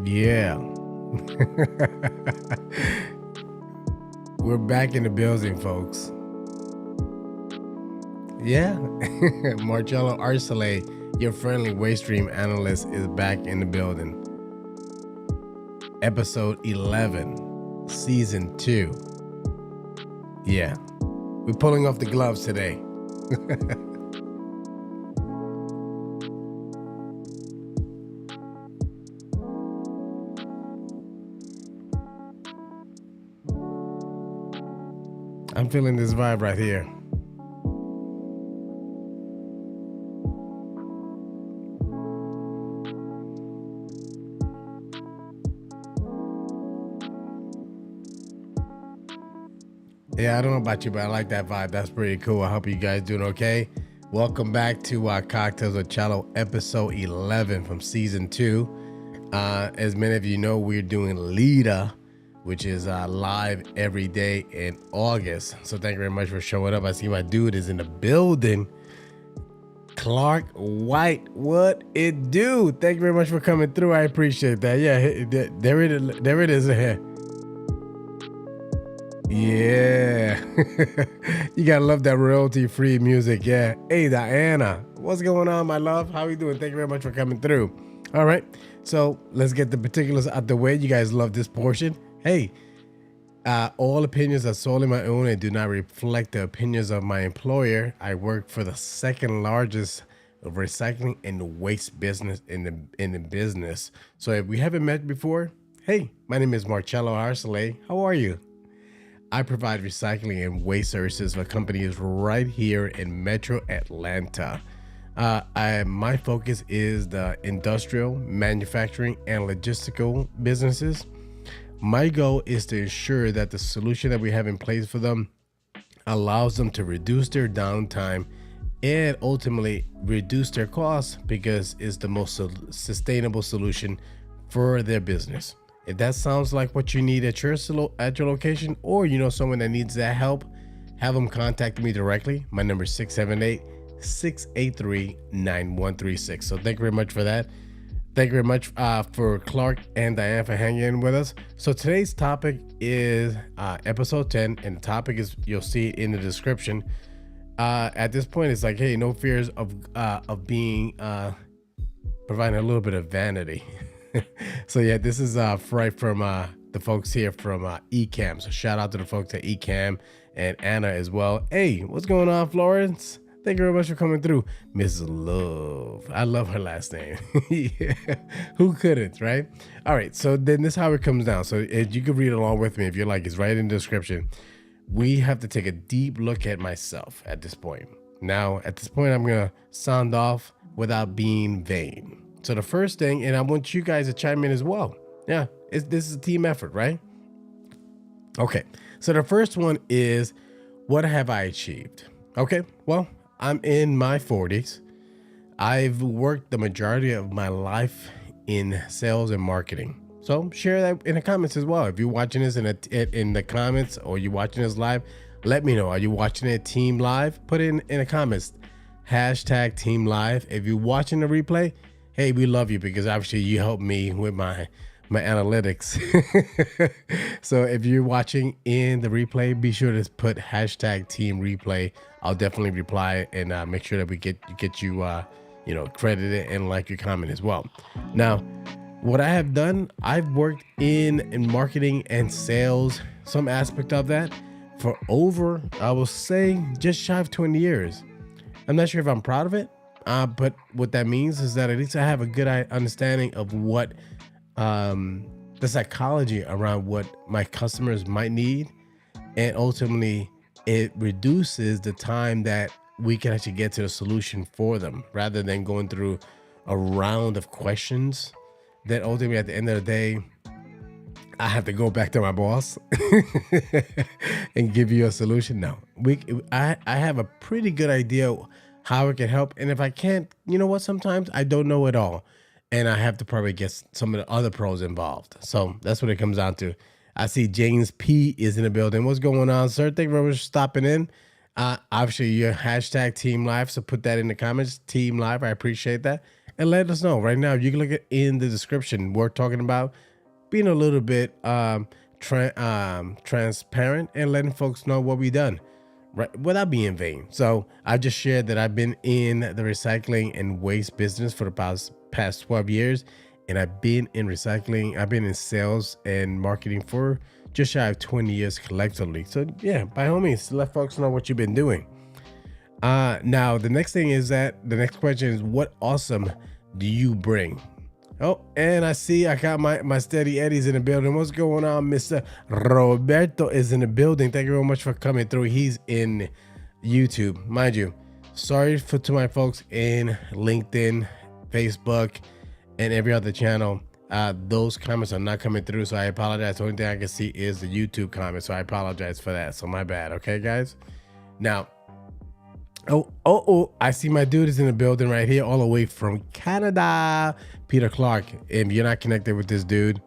Yeah. We're back in the building, folks. Yeah. Marcello Arcelé, your friendly waste stream analyst, is back in the building. Episode 11, Season 2. Yeah. We're pulling off the gloves today. I'm feeling this vibe right here. Yeah, I don't know about you, but I like that vibe. That's pretty cool. I hope you guys doing okay. Welcome back to Cocktails with Cello, episode 11 from season 2. As many of you know, we're doing LEDA, which is live every day in August. So thank you very much for showing up. I see my dude is in the building. Clark White, what it do? Thank you very much for coming through. I appreciate that. Yeah, there it is. Yeah. You gotta love that royalty-free music. Yeah. Hey, Diana, what's going on, my love? How you doing? Thank you very much for coming through. All right, so let's get the particulars out the way. You guys love this portion. Hey, all opinions are solely my own and do not reflect the opinions of my employer. I work for the second largest recycling and waste business in the business. So if we haven't met before, hey, my name is Marcello Arcelé. How are you? I provide recycling and waste services for companies right here in Metro Atlanta. My focus is the industrial, manufacturing, and logistical businesses. My goal is to ensure that the solution that we have in place for them allows them to reduce their downtime and ultimately reduce their costs because it's the most sustainable solution for their business. If that sounds like what you need at your location, or you know someone that needs that help, have them contact me directly. My number is 678-683-9136. So thank you very much for that. Thank you very much for Clark and Diane for hanging in with us. So today's topic is episode 10, and the topic is, you'll see it in the description. At this point, it's like, hey, no fears of being providing a little bit of vanity. So yeah, this is right from the folks here from Ecamm. So shout out to the folks at Ecamm and Anna as well. Hey, what's going on, Florence? Thank you very much for coming through. Miss Love. I love her last name. Yeah. Who couldn't, right? All right, so then this is how it comes down. So you can read along with me if you like. It's right in the description. We have to take a deep look at myself at this point. Now, at this point, I'm going to sound off without being vain. So the first thing, and I want you guys to chime in as well. Yeah, this is a team effort, right? Okay, so the first one is, what have I achieved? Okay, well, I'm in my 40s. I've worked the majority of my life in sales and marketing. So share that in the comments as well. If you're watching this in the comments, or you're watching this live, let me know. Are you watching it team live? Put it in the comments. Hashtag team live. If you're watching the replay, hey, we love you because obviously you help me with my analytics. So if you're watching in the replay, be sure to put hashtag team replay. I'll definitely reply and make sure that we get you credited and like your comment as well. Now, what I have done, I've worked in marketing and sales, some aspect of that, for over, I will say, just shy of 20 years. I'm not sure if I'm proud of it. But what that means is that at least I have a good understanding of what the psychology around what my customers might need, and ultimately it reduces the time that we can actually get to the solution for them, rather than going through a round of questions that ultimately at the end of the day I have to go back to my boss and give you a solution. No, I have a pretty good idea how it can help. And if I can't, you know what, sometimes I don't know it all, and I have to probably get some of the other pros involved. So that's what it comes down to. I see James P is in the building. What's going on, sir? Thank you very much for stopping in. Obviously your hashtag team live, so put that in the comments, team live. I appreciate that. and let us know right now. You can look at in the description. We're talking about being a little bit transparent and letting folks know what we've done, right, without being vain. So I just shared that I've been in the recycling and waste business for the past 12 years, and I've been in recycling. I've been in sales and marketing for just shy of 20 years collectively. So yeah, by all means, let folks know what you've been doing. Now the next thing is that the next question is, what awesome do you bring? Oh, and I see I got my steady Eddies in the building. What's going on? Mr. Roberto is in the building. Thank you very much for coming through. He's in YouTube, mind you. Sorry to my folks in LinkedIn, Facebook, and every other channel. Those comments are not coming through, so I apologize. The only thing I can see is the YouTube comments, so I apologize for that. So my bad, okay, guys? Now, I see my dude is in the building right here, all the way from Canada, Peter Clark. If you're not connected with this dude,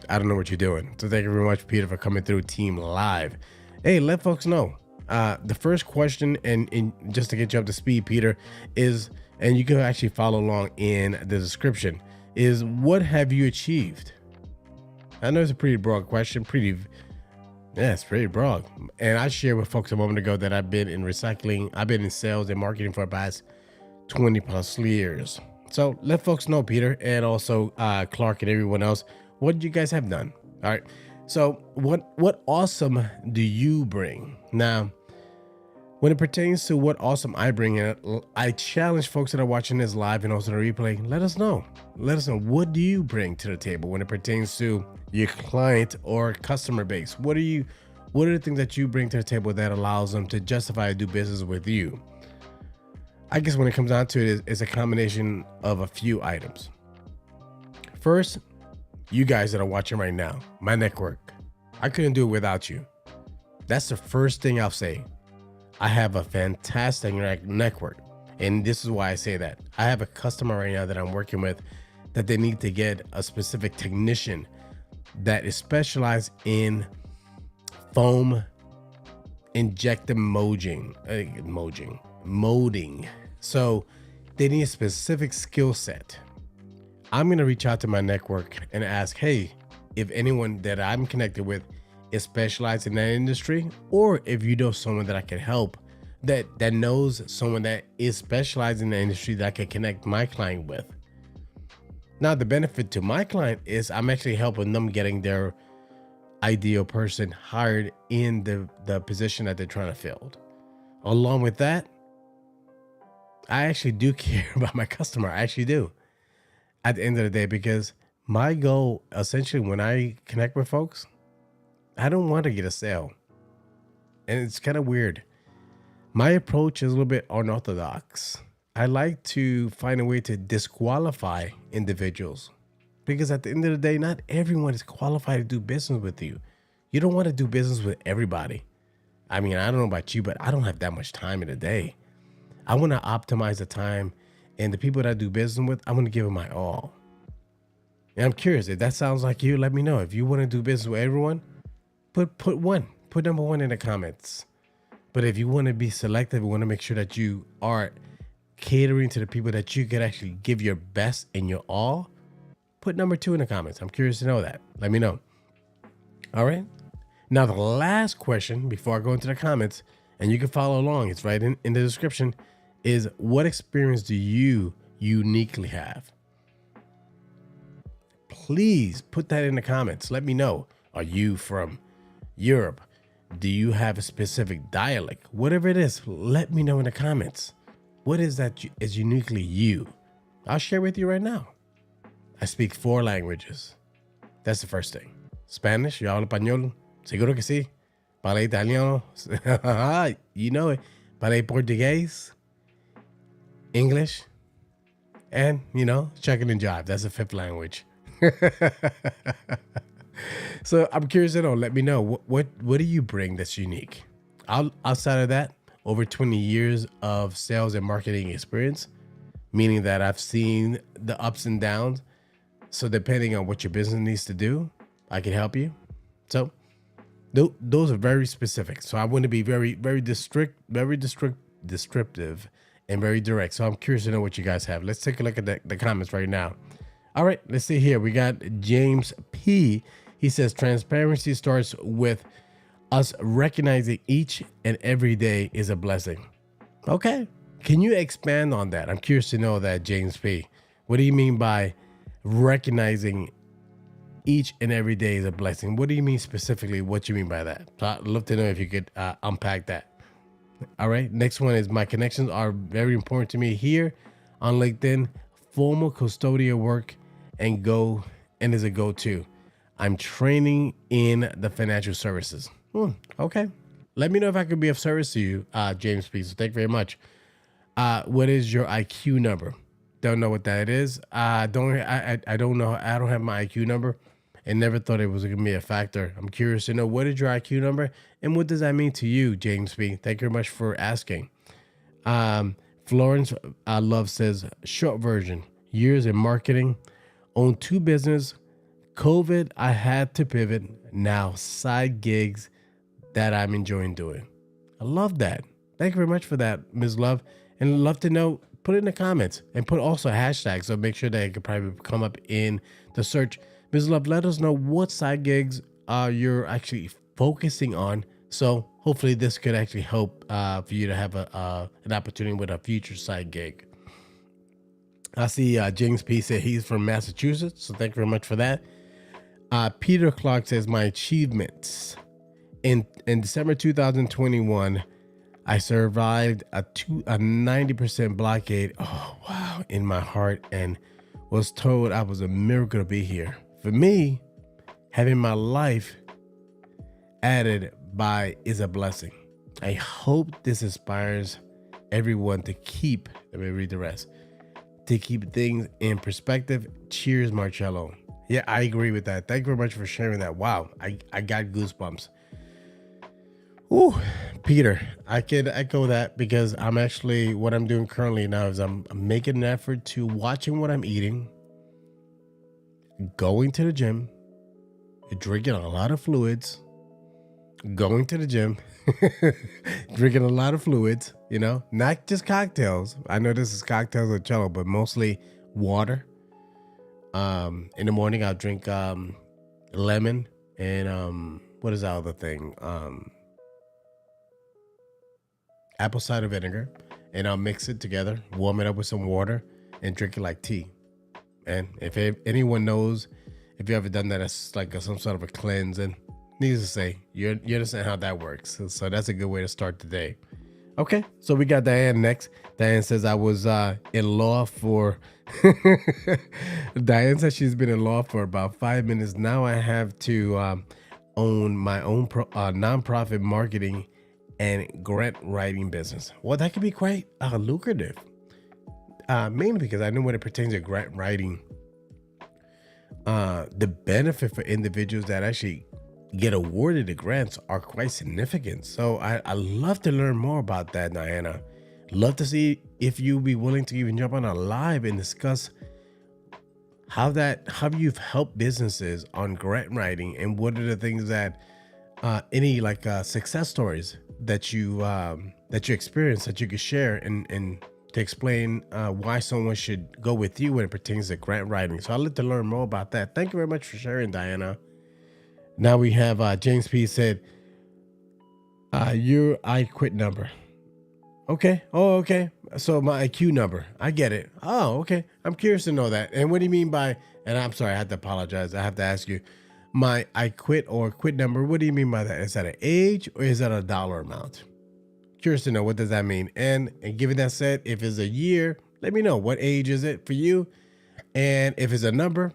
I don't know what you're doing. So thank you very much, Peter, for coming through Team Live. Hey, let folks know. The first question, and just to get you up to speed, Peter, is, and you can actually follow along in the description, is what have you achieved? I know it's a pretty broad question, yeah, it's pretty broad. And I shared with folks a moment ago that I've been in recycling. I've been in sales and marketing for the past 20 plus years. So let folks know, Peter, and also Clark and everyone else, what you guys have done. All right. So what awesome do you bring? Now, when it pertains to what awesome I bring in, I challenge folks that are watching this live and also the replay. Let us know. Let us know, what do you bring to the table when it pertains to your client or customer base? What are the things that you bring to the table that allows them to justify to do business with you? I guess when it comes down to it, it's a combination of a few items. First, you guys that are watching right now, my network. I couldn't do it without you. That's the first thing I'll say. I have a fantastic network, and this is why I say that. I have a customer right now that I'm working with that they need to get a specific technician that is specialized in foam injector molding. So they need a specific skill set. I'm going to reach out to my network and ask, hey, if anyone that I'm connected with is specialized in that industry, or if you know someone that I can help that knows someone that is specialized in the industry that I can connect my client with. Now, the benefit to my client is I'm actually helping them getting their ideal person hired in the position that they're trying to fill. Along with that, I actually do care about my customer. I actually do at the end of the day, because my goal essentially when I connect with folks, I don't want to get a sale. And it's kind of weird. My approach is a little bit unorthodox. I like to find a way to disqualify individuals, because at the end of the day, not everyone is qualified to do business with you. You don't want to do business with everybody. I mean, I don't know about you, but I don't have that much time in a day. I want to optimize the time, and the people that I do business with, I want to give them my all. And I'm curious, if that sounds like you, let me know. If you want to do business with everyone, put number one in the comments. But if you want to be selective, you want to make sure that you are catering to the people that you can actually give your best and your all, put number 2 in the comments. I'm curious to know that. Let me know. All right. Now, the last question before I go into the comments, and you can follow along, it's right in the description, is what experience do you uniquely have? Please put that in the comments. Let me know. Are you from Europe? Do you have a specific dialect? Whatever it is, let me know in the comments. What is that is uniquely you? I'll share with you right now. I speak 4 languages. That's the first thing. Spanish, yo hablo español. Seguro que sí. Para italiano. You know it. Para portugués. English. And, chucking and jive. That's the 5th language. So I'm curious to know. Let me know. What do you bring that's unique? Outside of that, over 20 years of sales and marketing experience, meaning that I've seen the ups and downs. So depending on what your business needs to do, I can help you. So those are very specific. So I want to be very, very descriptive and very direct. So I'm curious to know what you guys have. Let's take a look at the comments right now. All right, let's see here. We got James P. He says transparency starts with us recognizing each and every day is a blessing. Okay. Can you expand on that? I'm curious to know that, James P. What do you mean by recognizing each and every day is a blessing? What do you mean specifically? What you mean by that? So I'd love to know if you could unpack that. All right. Next one is my connections are very important to me here on LinkedIn. Formal custodial work and is a go-to. I'm training in the financial services. Okay. Let me know if I could be of service to you, James P. So thank you very much. What is your IQ number? Don't know what that is. I don't know. I don't have my IQ number and never thought it was going to be a factor. I'm curious to know, what is your IQ number and what does that mean to you, James B? Thank you very much for asking. Florence Love says, short version, years in marketing, own 2 business. COVID, I had to pivot. Now side gigs that I'm enjoying doing. I love that. Thank you very much for that, Ms. Love. And love to know, put it in the comments and put also a hashtag. So make sure that it could probably come up in the search. Ms. Love, let us know what side gigs you're actually focusing on. So hopefully this could actually help for you to have an opportunity with a future side gig. I see James P said he's from Massachusetts. So thank you very much for that. Peter Clark says my achievements. In December 2021, I survived a 90% blockade. Oh, wow. In my heart, and was told I was a miracle to be here. For me, having my life added by is a blessing. I hope this inspires everyone to keep, let me read the rest, to keep things in perspective. Cheers, Marcello. Yeah, I agree with that. Thank you very much for sharing that. Wow, I got goosebumps. Ooh, Peter, I could echo that because I'm actually, what I'm doing currently now is I'm making an effort to watching what I'm eating, going to the gym, drinking a lot of fluids, going to the gym, drinking a lot of fluids, you know, not just cocktails. I know this is cocktails or cello, but mostly water. In the morning, I'll drink lemon and what is that other thing? Apple cider vinegar, and I'll mix it together, warm it up with some water, and drink it like tea. And if anyone knows, if you ever done that, it's like some sort of a cleanse. And needless to say, you understand how that works. So that's a good way to start the day. Okay, so we got Diane next. Diane says I was in law for. Diane says she's been in law for about 5 minutes now. I have to own my own nonprofit marketing and grant writing business. Well, that could be quite lucrative, mainly because I know when it pertains to grant writing, the benefit for individuals that actually get awarded the grants are quite significant. So I love to learn more about that, Diana. Love to see if you'd be willing to even jump on a live and discuss how you've helped businesses on grant writing, and what are the things that any success stories that you experienced that you could share and to explain why someone should go with you when it pertains to grant writing. So I'd like to learn more about that. Thank you very much for sharing, Diana. Now we have James P said, your I quit number. Okay. Oh, okay. So my IQ number. I get it. Oh, okay. I'm curious to know that. And what do you mean by, and I'm sorry, I have to apologize. I have to ask you, my I quit or quit number, what do you mean by that? Is that an age or is that a dollar amount? Curious to know, what does that mean? And given that said, if it's a year, let me know, what age is it for you? And if it's a number,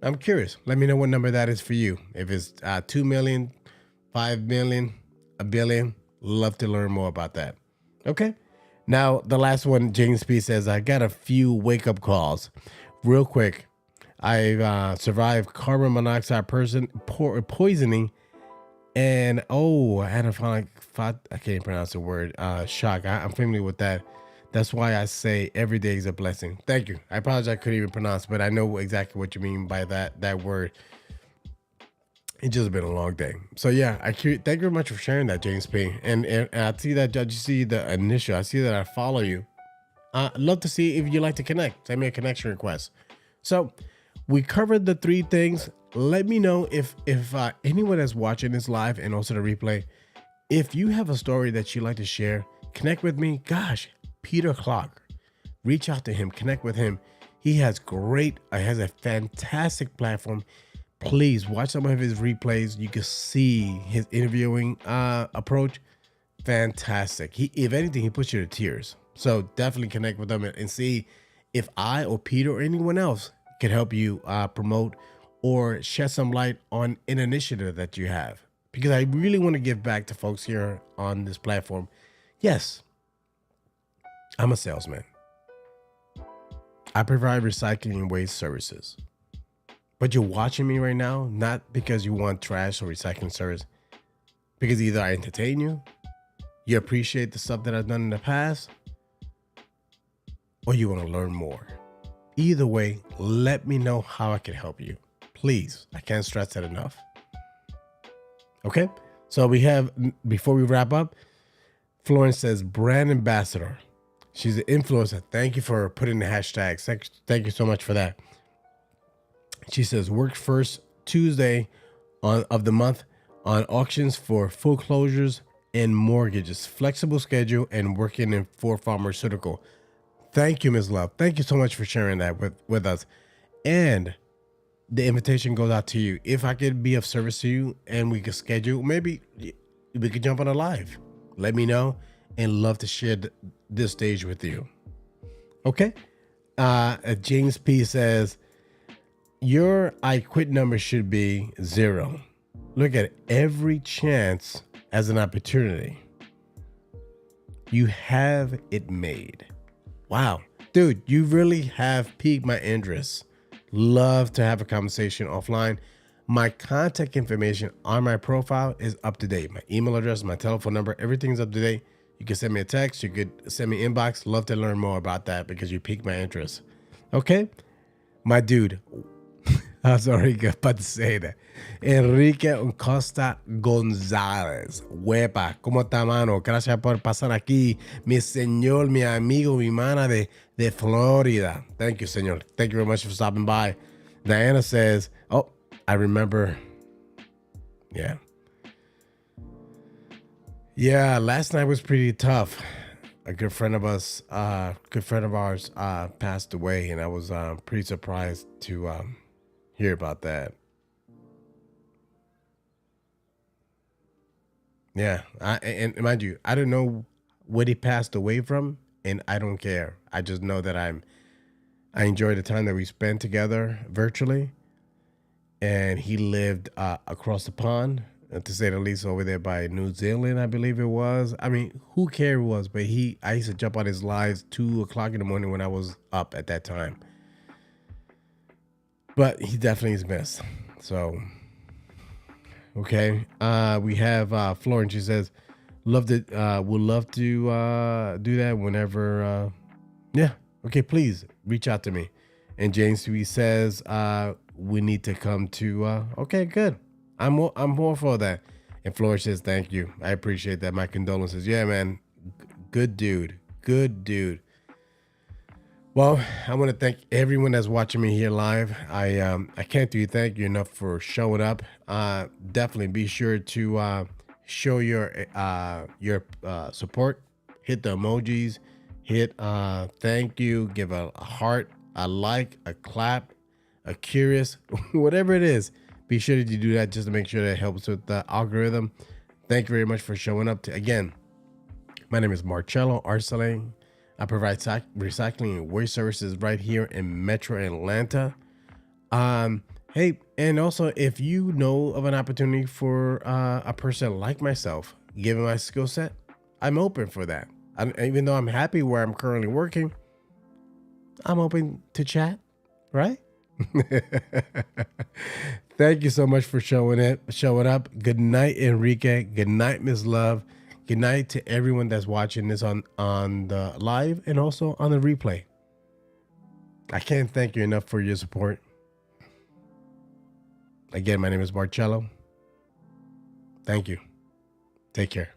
I'm curious. Let me know what number that is for you. If it's 2 million, 5 million, a billion, love to learn more about that. Okay. Now, the last one, James P says, I got a few wake-up calls. Real quick, I survived carbon monoxide poisoning, and I had a I can't even pronounce the word, shock. I'm familiar with that. That's why I say every day is a blessing. Thank you. I apologize I couldn't even pronounce, but I know exactly what you mean by that word. It's just been a long day. So yeah, thank you very much for sharing that, James P. And I see that, Judge, you see the initial. I see that I follow you. love to see if you'd like to connect. Send me a connection request. So we covered the 3 things. Let me know if anyone that's watching this live and also the replay, if you have a story that you'd like to share, connect with me. Gosh, Peter Clark, reach out to him, connect with him. He has a fantastic platform. Please watch some of his replays. You can see his interviewing approach. Fantastic. If anything, he puts you to tears. So definitely connect with them and see if I or Peter or anyone else can help you promote or shed some light on an initiative that you have. Because I really want to give back to folks here on this platform. Yes, I'm a salesman. I provide recycling and waste services. But you're watching me right now, not because you want trash or recycling service, because either I entertain you, you appreciate the stuff that I've done in the past, or you want to learn more. Either way, let me know how I can help you. Please, I can't stress that enough. Okay, so we have, before we wrap up, Florence says, brand ambassador. She's an influencer. Thank you for putting the hashtags. Thank you so much for that. She says, work first Tuesday of the month on auctions for foreclosures and mortgages, flexible schedule, and working in for pharmaceutical. Thank you, Ms. Love. Thank you so much for sharing that with us. And the invitation goes out to you. If I could be of service to you and we could schedule, maybe we could jump on a live. Let me know and love to share this stage with you. Okay. James P says, your I quit number should be 0. Look at every chance as an opportunity. You have it made. Wow. Dude, you really have piqued my interest. Love to have a conversation offline. My contact information on my profile is up to date. My email address, my telephone number, everything's up to date. You can send me a text. You could send me inbox. Love to learn more about that because you piqued my interest. Okay? My dude. I was already about to say that. Enrique Costa González. Huepa, ¿cómo está, mano? Gracias por pasar aquí. Mi señor, mi amigo, mi mana de Florida. Thank you, señor. Thank you very much for stopping by. Diana says, oh, I remember. Yeah. Yeah, last night was pretty tough. A good friend of ours passed away, and I was pretty surprised to hear about that. Yeah, and mind you, I don't know what he passed away from, and I don't care. I just know that I enjoyed the time that we spent together virtually, and he lived across the pond, to say the least, over there by New Zealand, I believe it was. I mean, who cares who it was, but I used to jump on his lives 2:00 in the morning when I was up at that time. But he definitely is missed. So, okay. We have Florence. She says, would love to do that whenever. Yeah. Okay, please reach out to me. And James Sweet says, we need to come to. Okay, good. I'm more for that. And Florence says, thank you. I appreciate that. My condolences. Yeah, man. Good dude. Good dude. Well, I want to thank everyone that's watching me here live. I can't thank you enough for showing up. Definitely be sure to show your support. Hit the emojis. Hit thank you. Give a heart, a like, a clap, a curious, whatever it is. Be sure that you do that just to make sure that it helps with the algorithm. Thank you very much for showing up. Again, my name is Marcello Arcelé. I provide recycling and waste services right here in Metro Atlanta. Hey, and also if you know of an opportunity for a person like myself, given my skill set, I'm open for that. Even though I'm happy where I'm currently working, I'm open to chat, right? Thank you so much for showing up. Good night, Enrique. Good night, Ms. Love. Good night to everyone that's watching this on the live and also on the replay. I can't thank you enough for your support. Again, my name is Marcello. Thank you. Take care.